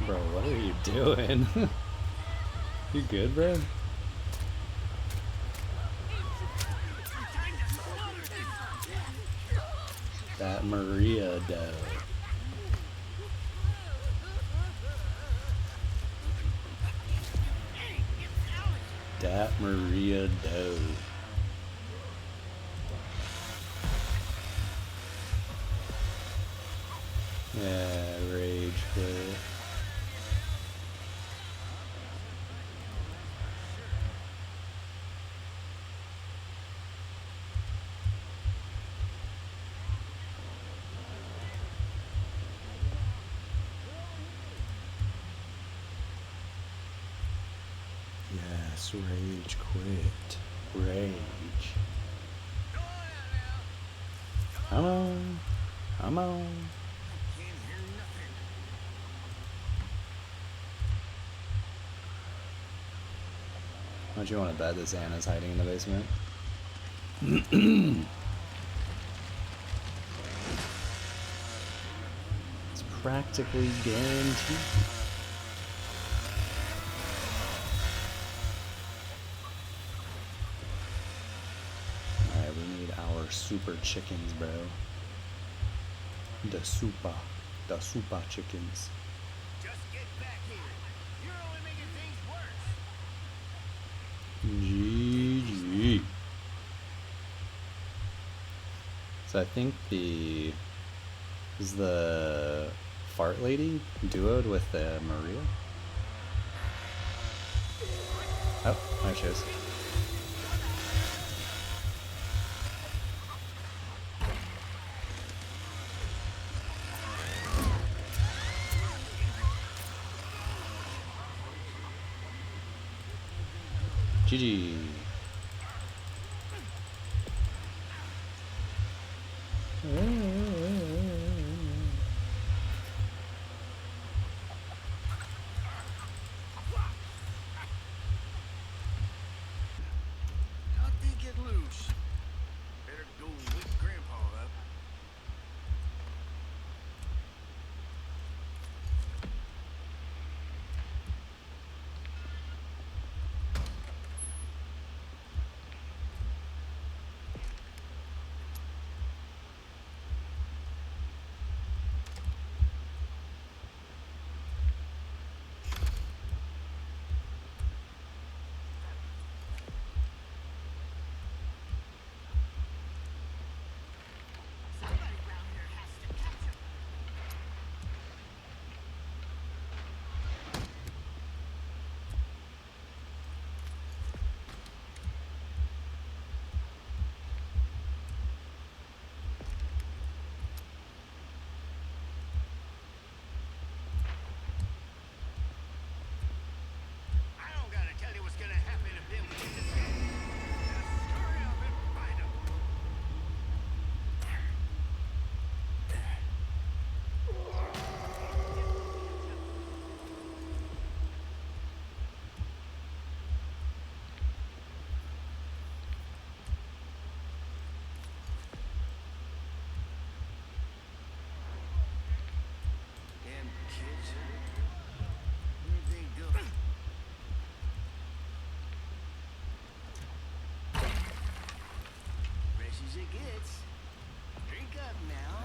Bro, what are you doing? You good, bro? That Maria dough. That Maria dough. Yeah, rage quit. Yes, rage quit. Rage. Come on. Come on. Don't you want to bet this Anna's hiding in the basement? It's practically guaranteed. Alright, we need our super chickens, bro. The super chickens. Just get back here. You're only making things worse. GG. So I think the fart lady duoed with the Maria. Oh, there she is. GG. How'd they get loose? Better go wake Grandpa up.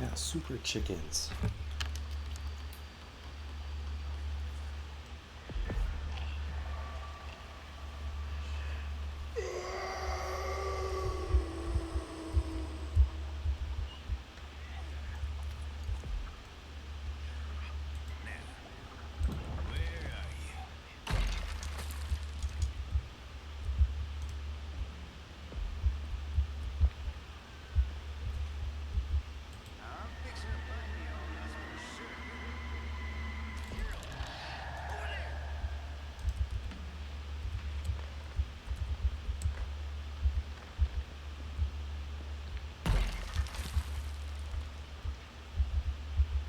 Yeah, super chickens.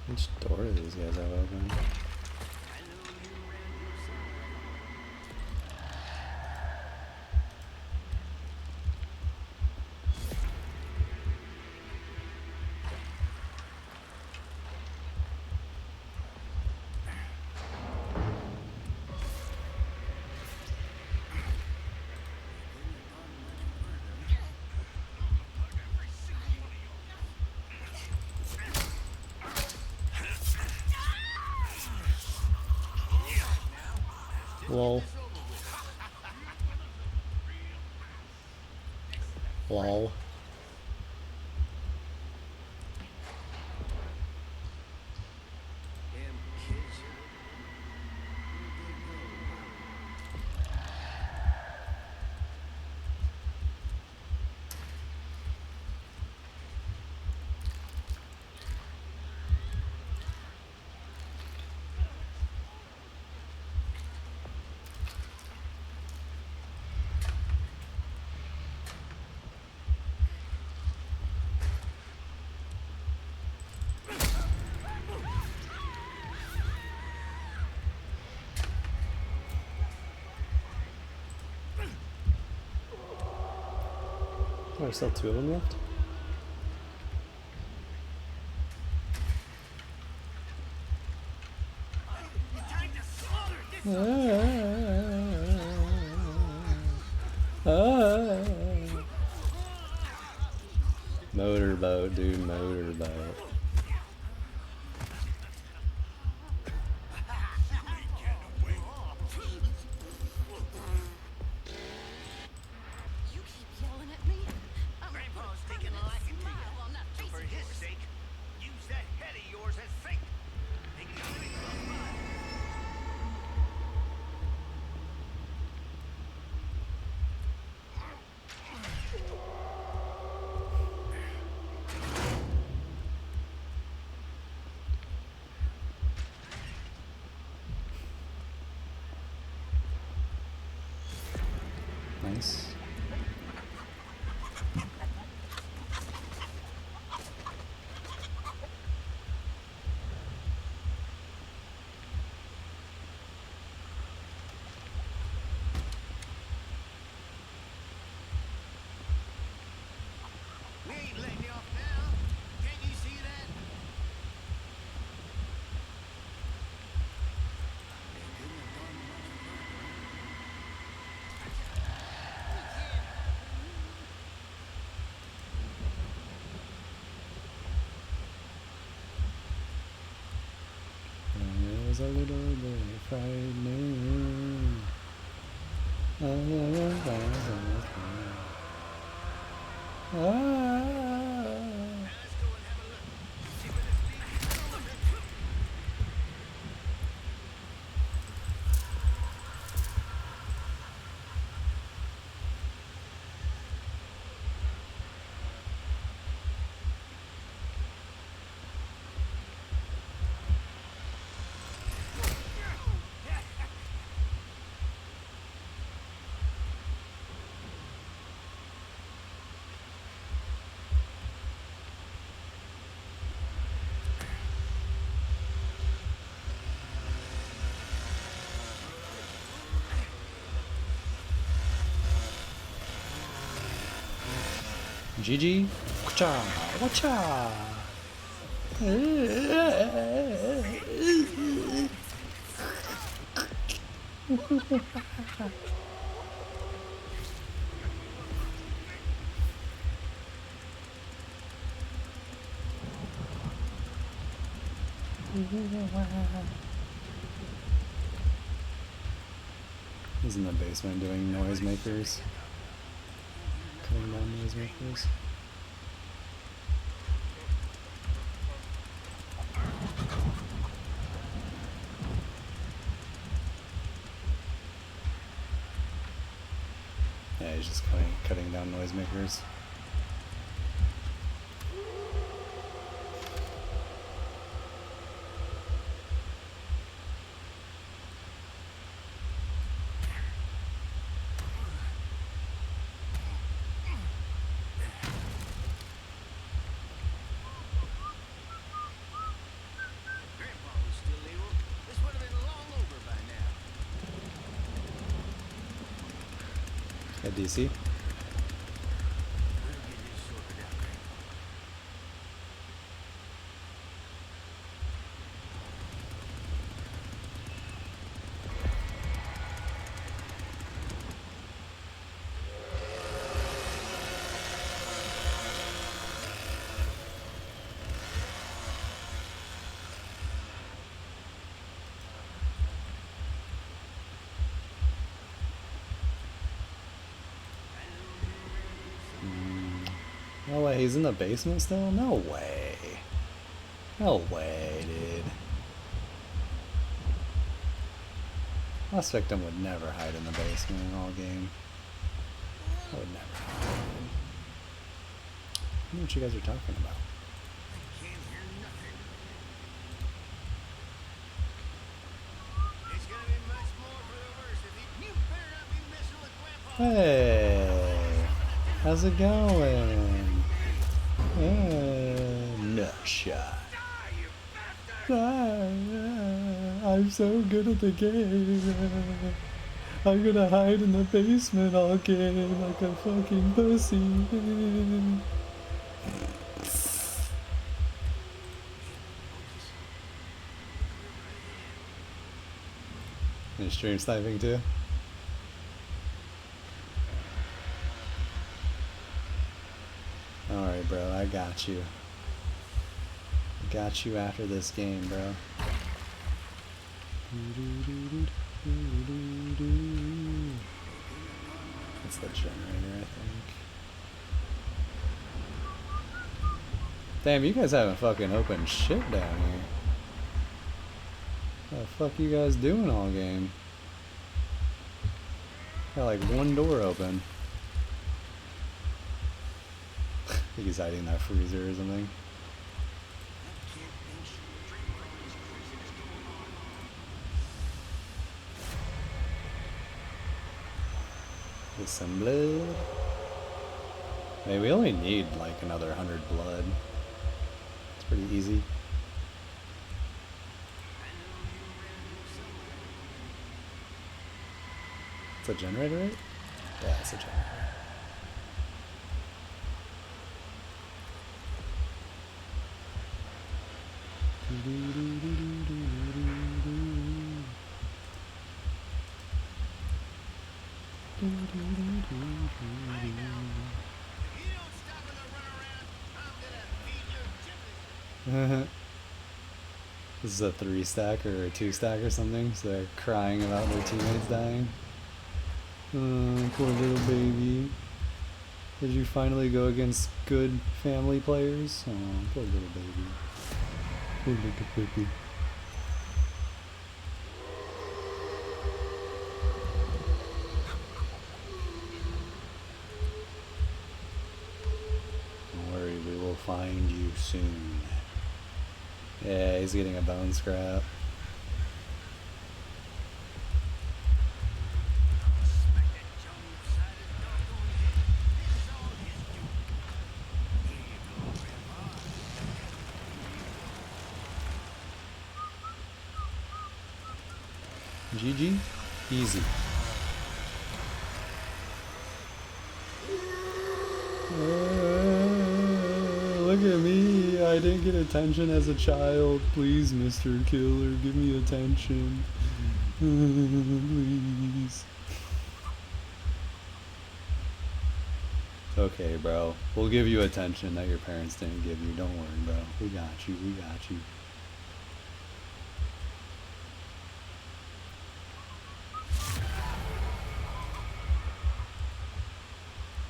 Which door do these guys have open? Lol. Lol. Damn kids. Oh, there's still 2 of them left? Motorboat, dude, motorboat. You keep yelling at me. Grandpa's taking a liking to you. So for his sake, use that head of yours as fake. Ain't got any close by. Nice. We ain't letting you off now. Can't you see that? It was a little bit frightening. Let's go and have a look. See where this leads. GG. Wacha. Wacha. He's in the basement doing noisemakers. Cutting down noisemakers. Yeah, he's just cutting down noisemakers. Grandpa was still able. This would have been long over by now. At DC. We'll get this sorted out, Grandpa. No way, he's in the basement still? No way. No way, dude. Last victim would never hide in the basement in all game. I would never hide. I don't know what you guys are talking about. I can't hear nothing. It's gonna be much more for the worse if you better not be messing with Grandpa. Hey, how's it going? No shot. I'm so good at the game. I'm gonna hide in the basement all game like a fucking pussy. You stream sniping too? Alright, bro, I got you. I got you after this game, bro. That's the generator, I think. Damn, you guys haven't fucking opened shit down here. What the fuck you guys doing all game? Got like one door open. I think he's hiding in that freezer or something. Get some blood. Hey, we only need like another 100 blood. It's pretty easy. It's a generator, right? Yeah, it's a generator. This is a 3-stack or a 2-stack or something, so they're crying about their teammates dying. Oh, poor little baby. Did you finally go against good family players? Oh, poor little baby. Poor little baby. Don't worry, we will find you soon. Yeah, he's getting a bone scrap. GG? Easy. Look at me. I didn't get attention as a child. Please, Mr. Killer, give me attention. Please. Okay, bro. We'll give you attention that your parents didn't give you. Don't worry, bro. We got you. We got you.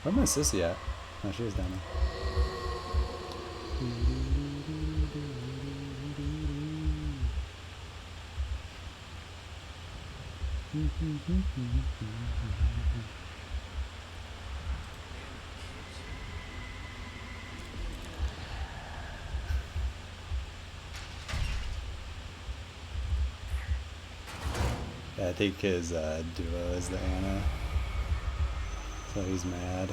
Where's my sissy at? Oh, she was down there. Yeah, I think his duo is the Anna. So he's mad.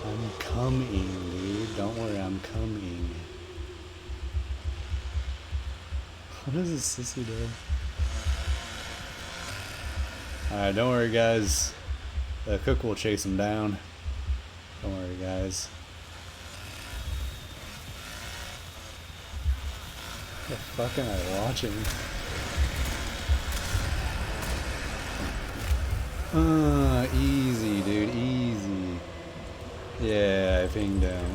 I'm coming, dude. Don't worry, I'm coming. What does this sissy do? Alright, don't worry, guys. The cook will chase him down. Don't worry, guys. What the fuck am I watching? Easy, dude, easy. Yeah, I pinged down.